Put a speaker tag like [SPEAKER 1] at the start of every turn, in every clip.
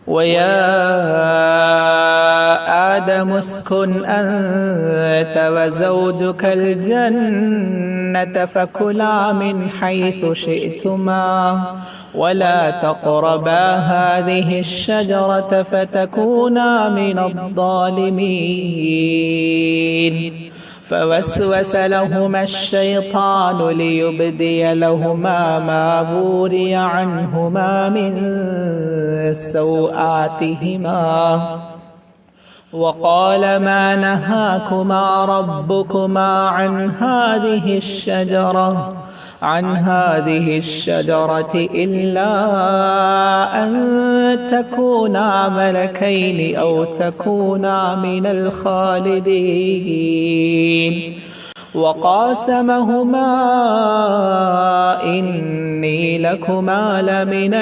[SPEAKER 1] ويا آدم اسكن أنت وزوجك الجنة فكلا من حيث شئتما ولا تقربا هذه الشجرة فتكونا من الظالمين. فوسوس لهما الشيطان ليبدي لهما ما وري عنهما من سوآتهما وقال ما نهاكما ربكما عن هذه الشجرة إلا أن تكونا ملكين أو تكونا من الخالدين. وقاسمهما إني لكما لمن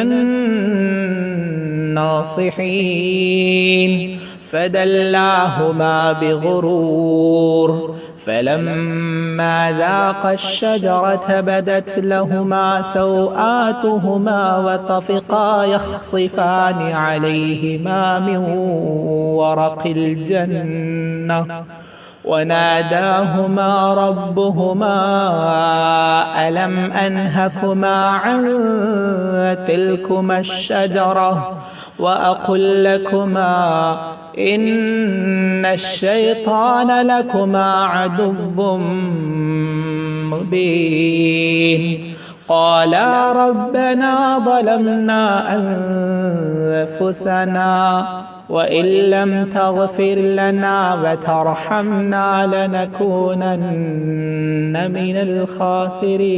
[SPEAKER 1] الناصحين فدلاهما بغرور فلما ذاقا الشجرة بدت لهما سوآتهما وطفقا يخصفان عليهما من ورق الجنة وناداهما ربهما ألم أنهكما عن تلكما الشجرة وأقل لكما إن الشيطان لكما عدو مبين. قالا ربنا ظلمنا أنفسنا وإن لم تغفر لنا وترحمنا لنكونن من الخاسرين.